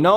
9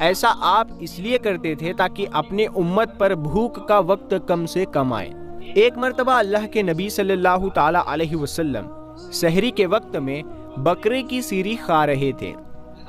ایسا آپ اس لیے کرتے تھے تاکہ اپنے امت پر بھوک کا وقت کم سے کم آئے۔ ایک مرتبہ اللہ کے نبی صلی اللہ تعالی علیہ وسلم سحری کے وقت میں بکرے کی سیری کھا رہے تھے۔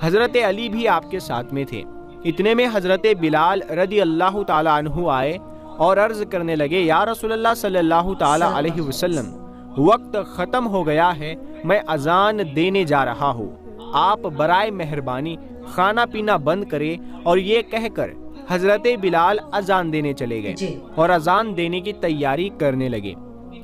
حضرت علی بھی آپ کے ساتھ میں تھے۔ اتنے میں حضرت بلال رضی اللہ تعالی عنہ آئے اور عرض کرنے لگے، یا رسول اللہ صلی اللہ تعالی علیہ وسلم، وقت ختم ہو گیا ہے، میں اذان دینے جا رہا ہوں، آپ برائے مہربانی کھانا پینا بند کرے۔ اور یہ کہہ کر حضرت بلال اذان دینے چلے گئے اور اذان دینے کی تیاری کرنے لگے۔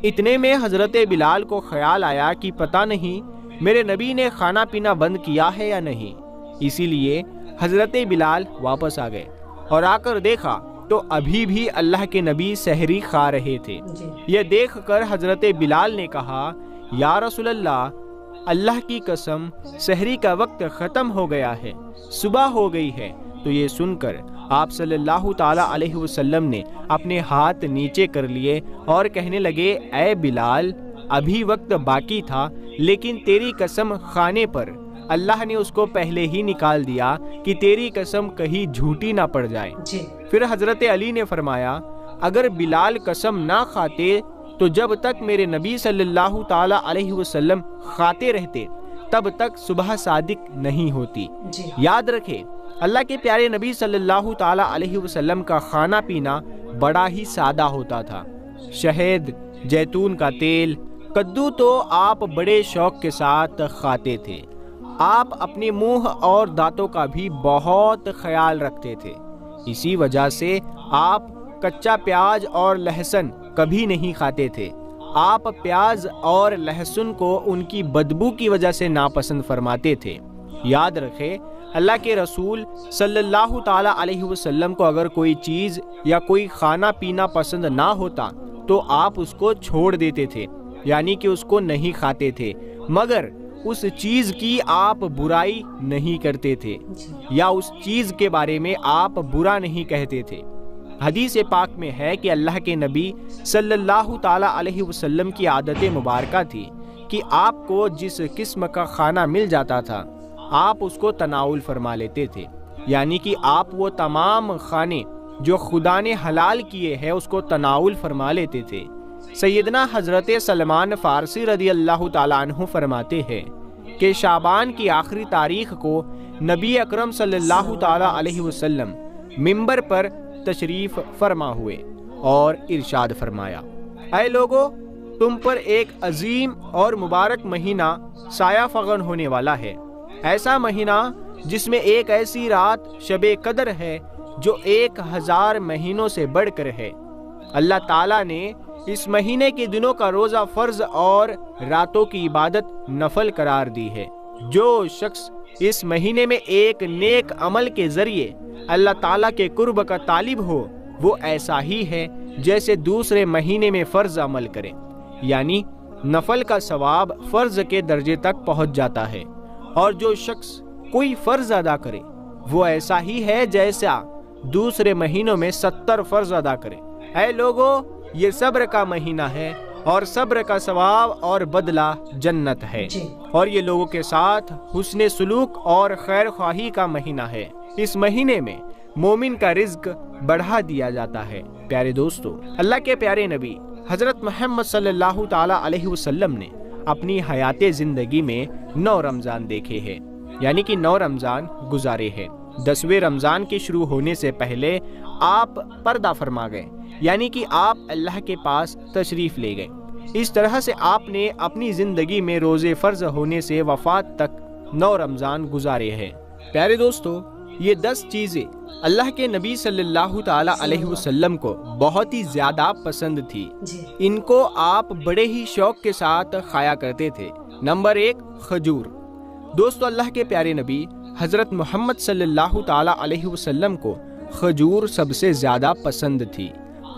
اتنے میں حضرت بلال کو خیال آیا کہ پتہ نہیں میرے نبی نے کھانا پینا بند کیا ہے یا نہیں، اسی لیے حضرت بلال واپس آ گئے اور آ کر دیکھا تو ابھی بھی اللہ کے نبی سحری کھا رہے تھے۔ یہ دیکھ کر حضرت بلال نے کہا، یا رسول اللہ، اللہ کی قسم سحری کا وقت ختم ہو گیا ہے، صبح ہو گئی ہے۔ تو یہ سن کر آپ صلی اللہ تعالی علیہ وسلم نے اپنے ہاتھ نیچے کر لیے اور کہنے لگے، اے بلال، ابھی وقت باقی تھا، لیکن تیری قسم کھانے پر اللہ نے اس کو پہلے ہی نکال دیا کہ تیری قسم کہیں جھوٹی نہ پڑ جائے۔ پھر حضرت علی نے فرمایا، اگر بلال قسم نہ کھاتے تو جب تک میرے نبی صلی اللہ تعالی علیہ وسلم کھاتے رہتے تب تک صبح صادق نہیں ہوتی۔ یاد رکھے، اللہ کے پیارے نبی صلی اللہ تعالی علیہ وسلم کا کھانا پینا بڑا ہی سادہ ہوتا تھا۔ شہد، زیتون کا تیل، کدو تو آپ بڑے شوق کے ساتھ کھاتے تھے۔ آپ اپنے منہ اور دانتوں کا بھی بہت خیال رکھتے تھے، اسی وجہ سے آپ کچا پیاز اور لہسن کبھی نہیں کھاتے تھے۔ آپ پیاز اور لہسن کو ان کی بدبو کی وجہ سے ناپسند فرماتے تھے۔ یاد رکھے، اللہ کے رسول صلی اللہ تعالی علیہ وسلم کو اگر کوئی چیز یا کوئی کھانا پینا پسند نہ ہوتا تو آپ اس کو چھوڑ دیتے تھے، یعنی کہ اس کو نہیں کھاتے تھے، مگر اس چیز کی آپ برائی نہیں کرتے تھے یا اس چیز کے بارے میں آپ برا نہیں کہتے تھے۔ حدیث پاک میں ہے کہ اللہ کے نبی صلی اللہ تعالی علیہ وسلم کی عادت مبارکہ تھی کہ آپ کو جس قسم کا کھانا مل جاتا تھا آپ اس کو تناول فرما لیتے تھے، یعنی کہ آپ وہ تمام کھانے جو خدا نے حلال کیے ہیں اس کو تناول فرما لیتے تھے۔ سیدنا حضرت سلمان فارسی رضی اللہ تعالیٰ عنہ فرماتے ہیں کہ شعبان کی آخری تاریخ کو نبی اکرم صلی اللہ تعالیٰ علیہ وسلم منبر پر تشریف فرما ہوئے اور ارشاد فرمایا، اے لوگو، تم پر ایک عظیم اور مبارک مہینہ سایہ فغن ہونے والا ہے، ایسا مہینہ جس میں ایک ایسی رات شب قدر ہے جو 1000 مہینوں سے بڑھ کر ہے۔ اللہ تعالیٰ نے اس مہینے کے دنوں کا روزہ فرض اور راتوں کی عبادت نفل قرار دی ہے۔ جو شخص اس مہینے میں ایک نیک عمل کے ذریعے اللہ تعالیٰ کے قرب کا طالب ہو، وہ ایسا ہی ہے جیسے دوسرے مہینے میں فرض عمل کرے، یعنی نفل کا ثواب فرض کے درجے تک پہنچ جاتا ہے۔ اور جو شخص کوئی فرض ادا کرے وہ ایسا ہی ہے جیسا دوسرے مہینوں میں 70 فرض ادا کرے۔ اے لوگو، یہ صبر کا مہینہ ہے اور صبر کا ثواب اور بدلہ جنت ہے، اور یہ لوگوں کے ساتھ حسن سلوک اور خیر خواہی کا مہینہ ہے۔ اس مہینے میں مومن کا رزق بڑھا دیا جاتا ہے۔ پیارے دوستو، اللہ کے پیارے نبی حضرت محمد صلی اللہ تعالی علیہ وسلم نے اپنی حیات زندگی میں 9 رمضان دیکھے ہیں، یعنی کہ 9 رمضان گزارے ہیں۔ 10ویں رمضان کے شروع ہونے سے پہلے آپ پردہ فرما گئے، یعنی کہ آپ اللہ کے پاس تشریف لے گئے۔ اس طرح سے آپ نے اپنی زندگی میں روزے فرض ہونے سے وفات تک 9 رمضان گزارے ہیں۔ پیارے دوستو، یہ 10 چیزیں اللہ کے نبی صلی اللہ تعالی علیہ وسلم کو بہت ہی زیادہ پسند تھی۔ ان کو آپ بڑے ہی شوق کے ساتھ کھایا کرتے تھے۔ نمبر 1، کھجور۔ دوستو، اللہ کے پیارے نبی حضرت محمد صلی اللہ تعالی علیہ وسلم کو کھجور سب سے زیادہ پسند تھی۔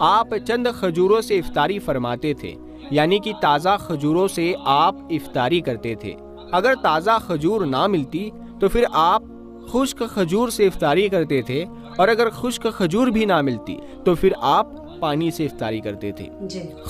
آپ چند کھجوروں سے افطاری فرماتے تھے، یعنی کہ تازہ کھجوروں سے آپ افطاری کرتے تھے۔ اگر تازہ کھجور نہ ملتی تو پھر آپ خشک کھجور سے افطاری کرتے تھے، اور اگر خشک کھجور بھی نہ ملتی تو پھر آپ پانی سے افطاری کرتے تھے۔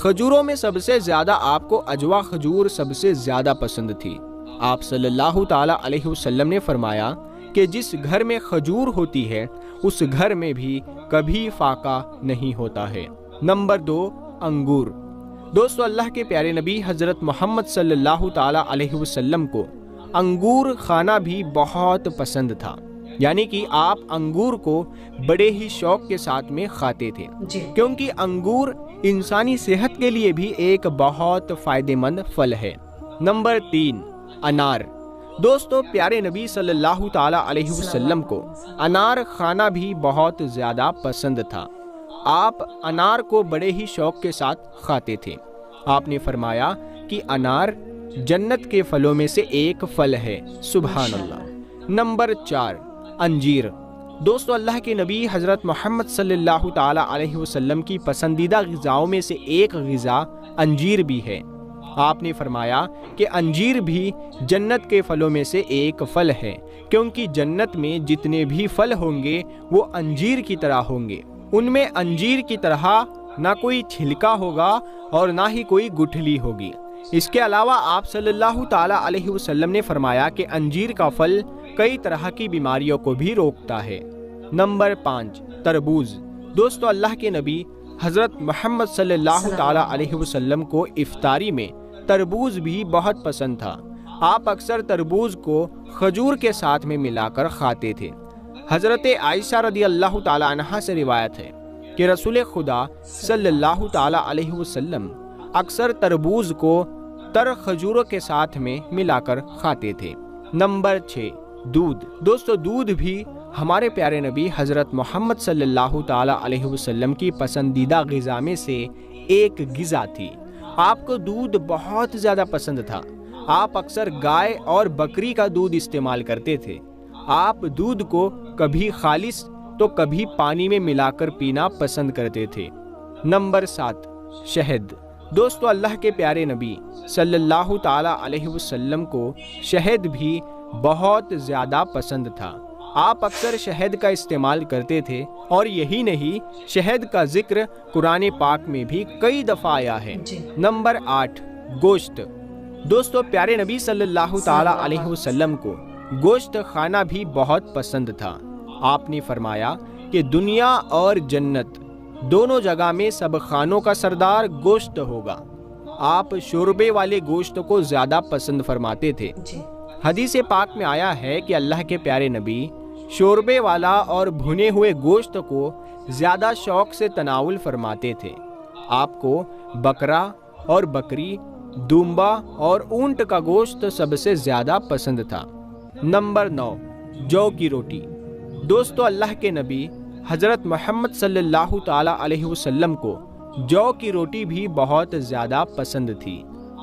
کھجوروں میں سب سے زیادہ آپ کو اجوا کھجور سب سے زیادہ پسند تھی۔ آپ صلی اللہ تعالی علیہ وسلم نے فرمایا کہ جس گھر میں کھجور ہوتی ہے اس گھر میں بھی کبھی فاقہ نہیں ہوتا ہے۔ نمبر 2، انگور۔ دوستو، اللہ کے پیارے نبی حضرت محمد صلی اللہ تعالی علیہ وسلم کو انگور کھانا بھی بہت پسند تھا، یعنی کہ آپ انگور کو بڑے ہی شوق کے ساتھ میں کھاتے تھے، کیونکہ انگور انسانی صحت کے لیے بھی ایک بہت فائدہ مند پھل ہے۔ نمبر 3، انار۔ دوستو، پیارے نبی صلی اللہ تعالی علیہ وسلم کو انار کھانا بھی بہت زیادہ پسند تھا۔ آپ انار کو بڑے ہی شوق کے ساتھ کھاتے تھے۔ آپ نے فرمایا کہ انار جنت کے پھلوں میں سے ایک پھل ہے، سبحان اللہ۔ نمبر 4، انجیر۔ دوستو، اللہ کے نبی حضرت محمد صلی اللہ تعالی علیہ وسلم کی پسندیدہ غذاؤں میں سے ایک غذا انجیر بھی ہے۔ آپ نے فرمایا کہ انجیر بھی جنت کے پھلوں میں سے ایک پھل ہے، کیونکہ جنت میں جتنے بھی پھل ہوں گے وہ انجیر کی طرح ہوں گے۔ ان میں انجیر کی طرح نہ کوئی چھلکا ہوگا اور نہ ہی کوئی گٹھلی ہوگی۔ اس کے علاوہ آپ صلی اللہ تعالی علیہ وسلم نے فرمایا کہ انجیر کا پھل کئی طرح کی بیماریوں کو بھی روکتا ہے۔ نمبر 5، تربوز۔ دوستو، اللہ کے نبی حضرت محمد صلی اللہ تعالی علیہ وسلم کو افطاری میں تربوز بھی بہت پسند تھا۔ آپ اکثر تربوز کو کھجور کے ساتھ میں ملا کر کھاتے تھے۔ حضرت عائشہ رضی اللہ تعالی عنہا سے روایت ہے کہ رسول خدا صلی اللہ تعالی علیہ وسلم اکثر تربوز کو تر کھجوروں کے ساتھ میں ملا کر کھاتے تھے۔ نمبر 6، دودھ۔ دوستو، دودھ بھی ہمارے پیارے نبی حضرت محمد صلی اللہ تعالی علیہ وسلم کی پسندیدہ غذا میں سے ایک غذا تھی۔ آپ کو دودھ بہت زیادہ پسند تھا۔ آپ اکثر گائے اور بکری کا دودھ استعمال کرتے تھے۔ آپ دودھ کو کبھی خالص تو کبھی پانی میں ملا کر پینا پسند کرتے تھے۔ نمبر 7، شہد۔ دوستو، اللہ کے پیارے نبی صلی اللہ تعالی علیہ وسلم کو شہد بھی بہت زیادہ پسند تھا۔ آپ اکثر شہد کا استعمال کرتے تھے، اور یہی نہیں، شہد کا ذکر قرآن پاک میں بھی کئی دفعہ آیا ہے۔ نمبر 8، گوشت۔ دوستو، پیارے نبی صلی اللہ تعالی علیہ وسلم کو گوشت کھانا بھی بہت پسند تھا۔ آپ نے فرمایا کہ دنیا اور جنت دونوں جگہ میں سب خانوں کا سردار گوشت ہوگا۔ آپ شوربے والے گوشت کو زیادہ پسند فرماتے تھے۔ حدیث پاک میں آیا ہے کہ اللہ کے پیارے نبی شوربے والا اور بھنے ہوئے گوشت کو زیادہ شوق سے تناول فرماتے تھے۔ آپ کو بکرا اور بکری، دمبا اور اونٹ کا گوشت سب سے زیادہ پسند تھا۔ نمبر 9، جو کی روٹی۔ دوستو، اللہ کے نبی حضرت محمد صلی اللہ تعالی علیہ وسلم کو جو کی روٹی بھی بہت زیادہ پسند تھی۔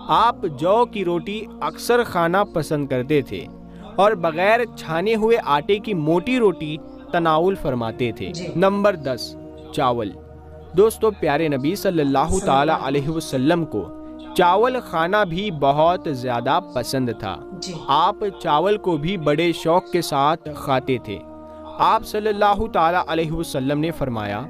آپ جو کی روٹی اکثر کھانا پسند کرتے تھے اور بغیر چھانے ہوئے آٹے کی موٹی روٹی تناول فرماتے تھے۔ نمبر 10، چاول۔ دوستو، پیارے نبی صلی اللہ تعالی علیہ وسلم کو چاول کھانا بھی بہت زیادہ پسند تھا۔ آپ چاول کو بھی بڑے شوق کے ساتھ کھاتے تھے۔ آپ صلی اللہ تعالی علیہ وسلم نے فرمایا